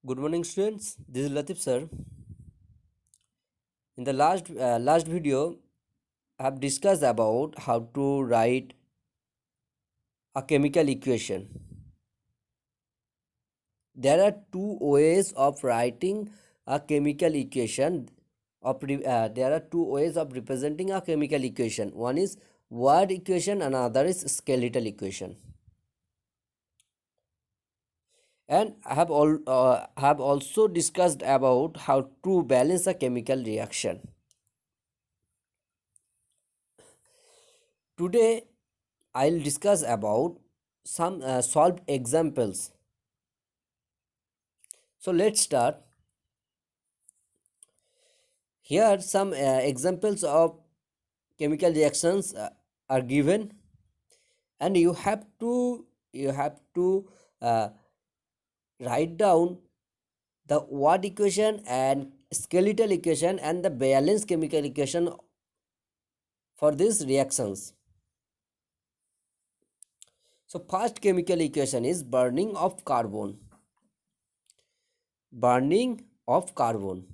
Good morning, students. This is Latif sir. In the last video, I have discussed about how to write a chemical equation. There are two ways of writing a chemical equation. There are two ways of representing a chemical equation. One is word equation, and another is skeletal equation. And I have also discussed about how to balance a chemical reaction. Today, I'll discuss about some solved examples. So let's start. Here, some examples of chemical reactions are given, and you have to uh, write down the word equation and skeletal equation and the balanced chemical equation for these reactions. So first chemical equation is burning of carbon. Burning of carbon.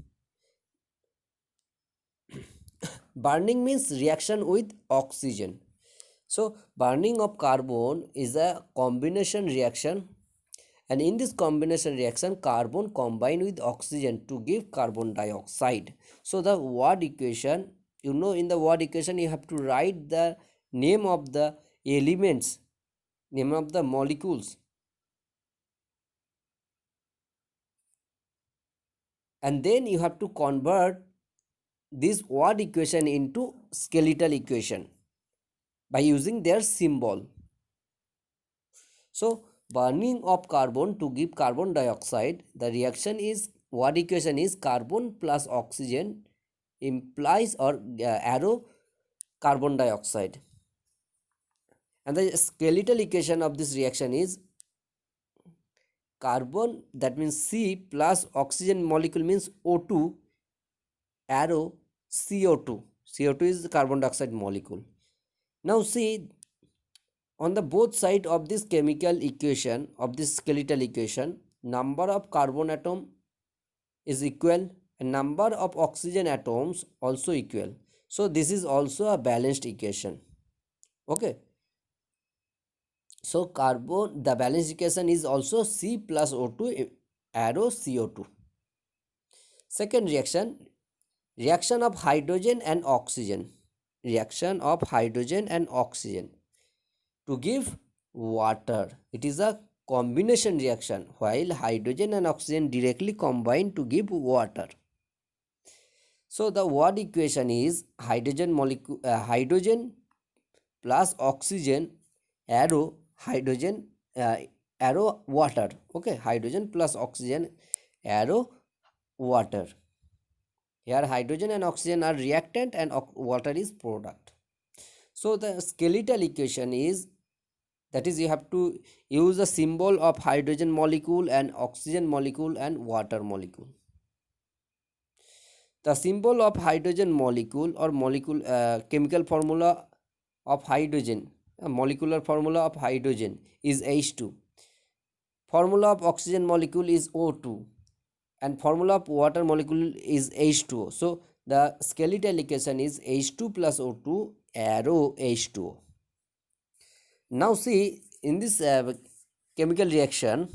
Burning means reaction with oxygen. So burning of carbon is a combination reaction, and in this combination reaction carbon combine with oxygen to give carbon dioxide. So the word equation, in the word equation you have to write the name of the elements, name of the molecules, and then you have to convert this word equation into skeletal equation by using their symbol. So burning of carbon to give carbon dioxide, the reaction is what equation is carbon plus oxygen implies or arrow carbon dioxide. And the skeletal equation of this reaction is carbon, that means C, plus oxygen molecule means O2, arrow CO2. CO2 is the carbon dioxide molecule. Now see, on the both side of this chemical equation, of this skeletal equation, number of carbon atom is equal and number of oxygen atoms also equal. So this is also a balanced equation. Okay, so carbon, the balanced equation is also C plus O2 arrow CO2. Second reaction, reaction of hydrogen and oxygen. Reaction of hydrogen and oxygen to give water. It is a combination reaction while hydrogen and oxygen directly combine to give water. So the word equation is hydrogen plus oxygen arrow hydrogen arrow water. Okay, hydrogen plus oxygen arrow water. Here hydrogen and oxygen are reactant and water is product. So the skeletal equation is, that is, you have to use the symbol of hydrogen molecule and oxygen molecule and water molecule. The symbol of hydrogen molecule or chemical formula of hydrogen, molecular formula of hydrogen is H2. Formula of oxygen molecule is O2 and formula of water molecule is H2O. So the skeletal equation is H2 plus O2 arrow H2O. Now see, in this chemical reaction,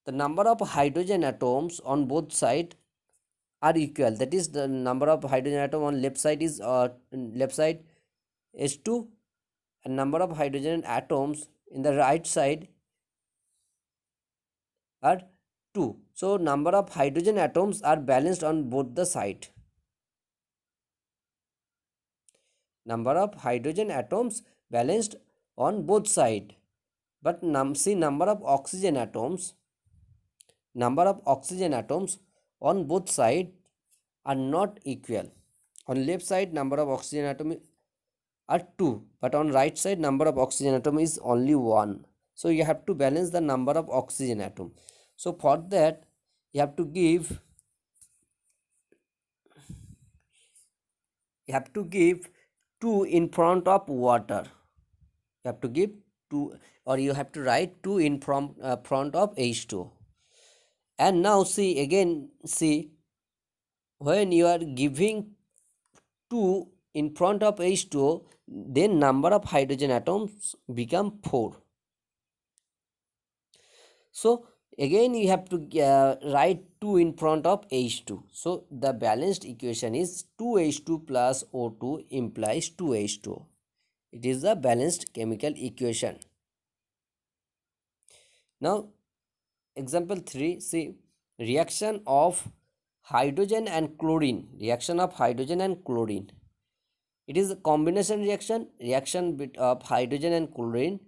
the number of hydrogen atoms on both sides are equal. That is, the number of hydrogen atom on left side is left side H2, and number of hydrogen atoms in the right side are 2. So number of hydrogen atoms are balanced on both the side. Number of hydrogen atoms balanced on both side. But see, number of oxygen atoms on both side are not equal. On left side number of oxygen atom are 2, but on right side number of oxygen atom is only 1. So you have to balance the number of oxygen atom. So for that you have to give 2 in front of water. You have to give 2, or you have to write 2 in front of H2. And now see again, see, when you are giving 2 in front of H2O, then number of hydrogen atoms become 4. So again you have to write 2 in front of H2. So the balanced equation is 2H2 plus O2 implies 2H2O. It is the balanced chemical equation. Now example 3, see, reaction of hydrogen and chlorine. Reaction of hydrogen and chlorine. It is a combination reaction of hydrogen and chlorine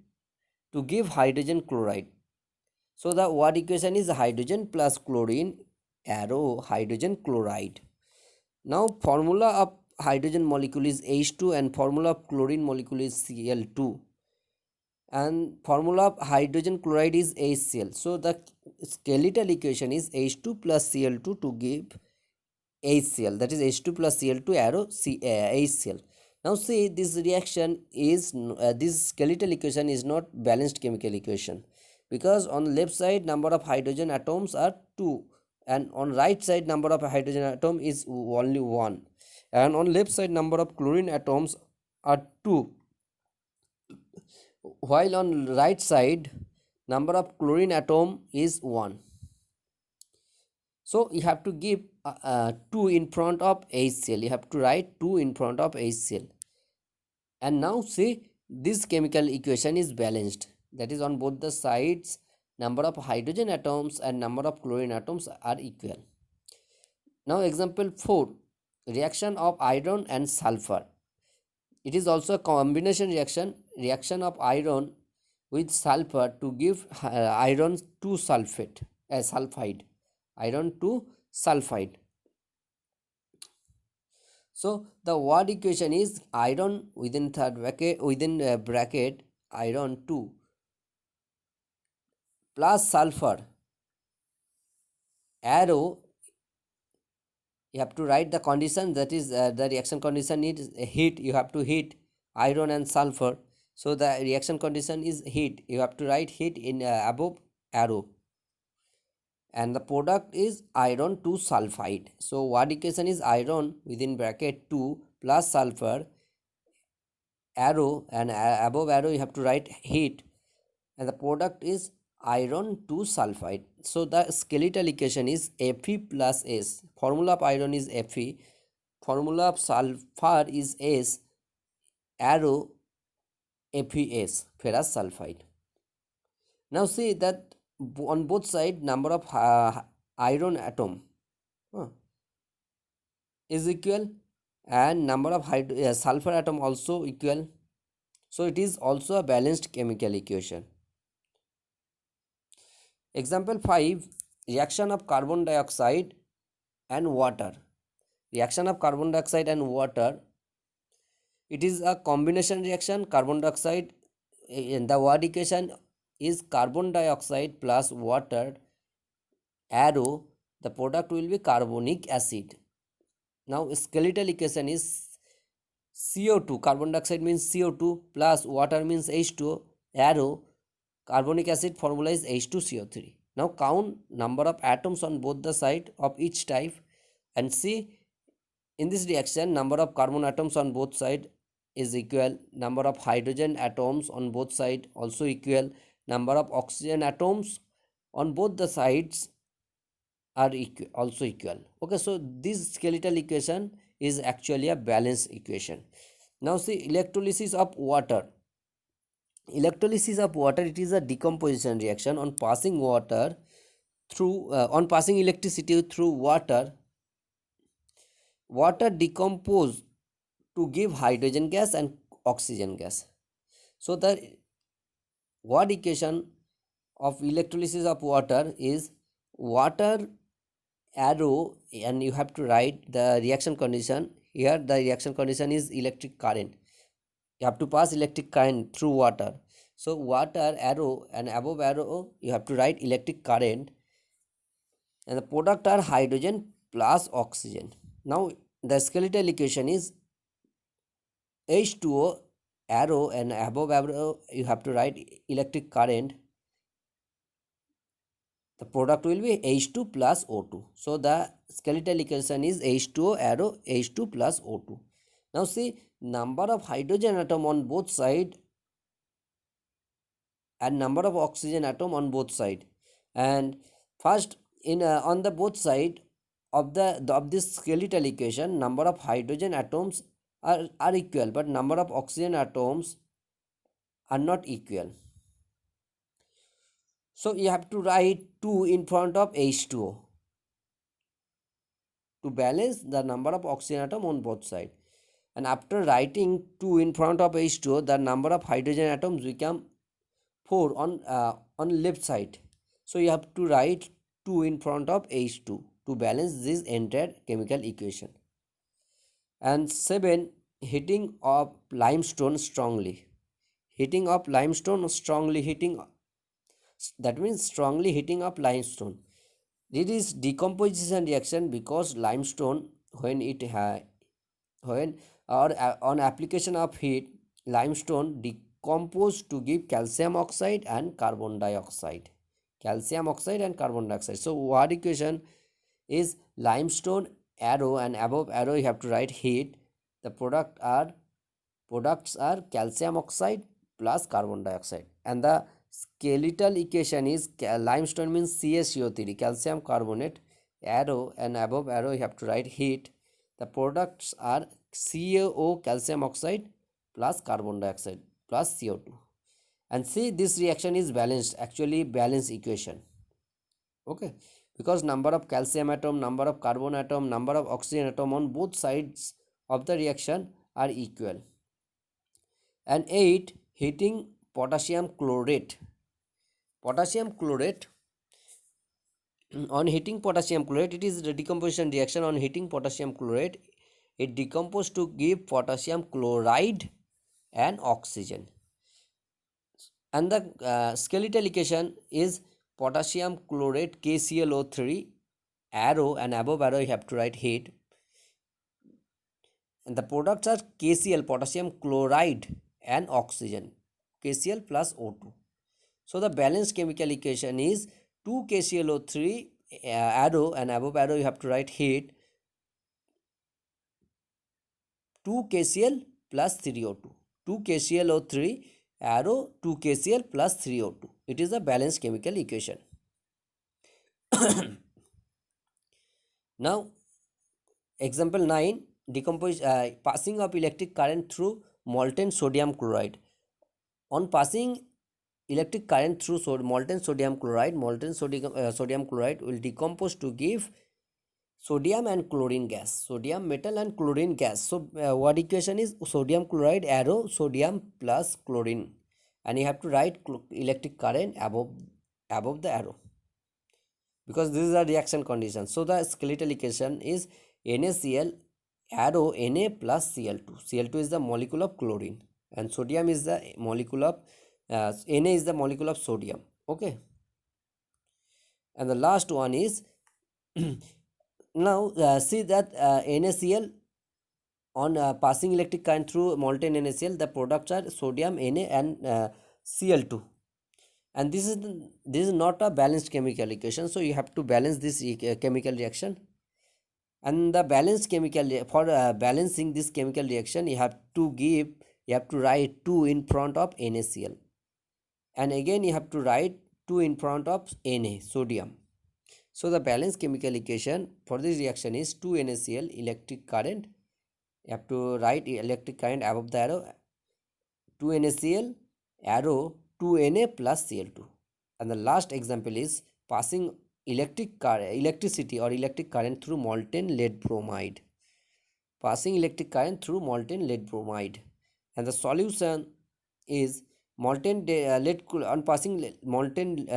to give hydrogen chloride. So the word equation is hydrogen plus chlorine arrow hydrogen chloride. Now formula of hydrogen molecule is H2 and formula of chlorine molecule is Cl2, and formula of hydrogen chloride is HCl. So the skeletal equation is H2 plus Cl2 to give HCl, that is H2 plus Cl2 arrow HCl. Now see, this reaction is this skeletal equation is not balanced chemical equation, because on left side number of hydrogen atoms are 2 and on right side number of hydrogen atom is only 1, and on left side number of chlorine atoms are 2, while on right side number of chlorine atom is 1. So you have to give 2 in front of HCl. You have to write 2 in front of HCl. And now see, this chemical equation is balanced. That is, on both the sides number of hydrogen atoms and number of chlorine atoms are equal. Now example 4, reaction of iron and sulfur. It is also a combination reaction of iron with sulfur to give iron to sulfide, iron to sulfide. So the word equation is iron within bracket iron 2 plus sulfur arrow. You have to write the condition, that is the reaction condition is heat. You have to heat iron and sulfur. So the reaction condition is heat. You have to write heat in above arrow, and the product is iron 2 sulfide. So word equation is iron within bracket 2 plus sulfur arrow, and above arrow you have to write heat, and the product is iron 2 sulfide. So the skeletal equation is Fe plus S. Formula of iron is Fe, formula of sulfur is S, arrow FeS, ferrous sulfide. Now see that on both side number of iron atom is equal, and number of sulfur atom also equal. So it is also a balanced chemical equation. Example 5, reaction of carbon dioxide and water. Reaction of carbon dioxide and water, it is a combination reaction. Carbon dioxide, in the word equation is carbon dioxide plus water arrow, the product will be carbonic acid. Now skeletal equation is CO2, carbon dioxide means CO2 plus water means H2O, arrow carbonic acid formula is H2CO3. Now count number of atoms on both the side of each type, and see, in this reaction number of carbon atoms on both side is equal, number of hydrogen atoms on both side also equal, number of oxygen atoms on both the sides are also equal. Okay, so this skeletal equation is actually a balanced equation. Now see, electrolysis of water. Electrolysis of water, it is a decomposition reaction. On passing water through on passing electricity through water, water decompose to give hydrogen gas and oxygen gas. So the word equation of electrolysis of water is water arrow, and you have to write the reaction condition. Here the reaction condition is electric current. You have to pass electric current through water. So water arrow, and above arrow you have to write electric current, and the product are hydrogen plus oxygen. Now the skeletal equation is H2O arrow, and above arrow you have to write electric current. the product will be H2 plus O2. So the skeletal equation is H2O arrow H2 plus O2. Now see, number of hydrogen atom on both side and number of oxygen atom on both side. And first, in on the both side of this skeletal equation, number of hydrogen atoms are equal, but number of oxygen atoms are not equal. So you have to write 2 in front of H2O to balance the number of oxygen atom on both sides. And after writing 2 in front of H2O, the number of hydrogen atoms become 4 on left side. So you have to write 2 in front of H2 to balance this entire chemical equation. And 7, heating of limestone strongly. Heating of limestone strongly heating, that means strongly heating up limestone. It is decomposition reaction because limestone, when it when or on application of heat, limestone decompose to give calcium oxide and carbon dioxide. Calcium oxide and carbon dioxide. So what equation is limestone arrow, and above arrow you have to write heat. The products are calcium oxide plus carbon dioxide, and the skeletal equation is limestone means CaCO3, calcium carbonate, arrow, and above arrow you have to write heat. The products are CaO, calcium oxide, plus carbon dioxide plus CO2. And see, this reaction is balanced, actually balanced equation. Okay, because number of calcium atom, number of carbon atom, number of oxygen atom on both sides of the reaction are equal. And 8, heating potassium chlorate. Potassium chlorate, on heating potassium chlorate, it is the decomposition reaction. On heating potassium chlorate, it decomposes to give potassium chloride and oxygen. And the skeletal equation is potassium chlorate KClO3, arrow, and above arrow you have to write heat. And the products are KCl, potassium chloride, and oxygen, KCl plus O2. So the balanced chemical equation is 2 KClO3 arrow, and above arrow you have to write heat, 2 KCl plus 3O2. 2 KClO3 arrow 2 KCl plus 3O2. It is a balanced chemical equation. Now example 9, passing of electric current through molten sodium chloride. On passing electric current through molten sodium chloride, sodium chloride will decompose to give sodium and chlorine gas, sodium metal and chlorine gas. So what equation is sodium chloride arrow sodium plus chlorine, and you have to write electric current above the arrow, because this is a reaction condition. So the skeletal equation is NaCl arrow Na plus Cl2. Cl2 is the molecule of chlorine, and sodium is the molecule of Na is the molecule of sodium. Okay, and the last one is now see that NaCl, on passing electric current through molten NaCl, the products are sodium Na and Cl2. And this is not a balanced chemical equation, so you have to balance this chemical reaction. And the balanced chemical, for balancing this chemical reaction, you have to write 2 in front of NaCl, and again you have to write 2 in front of Na, sodium. So the balanced chemical equation for this reaction is 2 NaCl electric current. You have to write electric current above the arrow, 2 NaCl arrow 2 Na plus Cl2. And the last example is passing electricity or electric current through molten lead bromide. Passing electric current through molten lead bromide, and the solution is molten lead on passing molten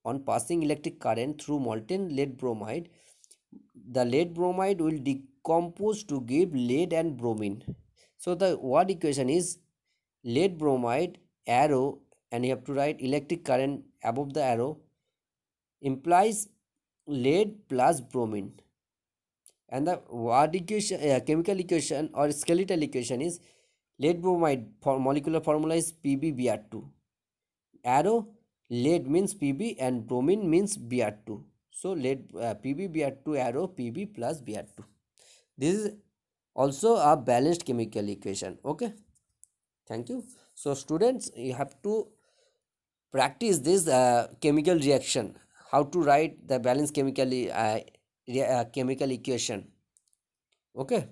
on passing electric current through molten lead bromide, the lead bromide will decompose to give lead and bromine. So the what equation is lead bromide arrow, and you have to write electric current above the arrow, implies lead plus bromine. And the what equation, chemical equation or skeletal equation is lead bromide, for molecular formula is PbBr2, arrow lead means Pb and bromine means Br2. So lead Pb Br2 arrow Pb plus Br2. This is also a balanced chemical equation. Okay, thank you. So students, you have to practice this chemical reaction, how to write the balanced chemical chemical equation. Okay.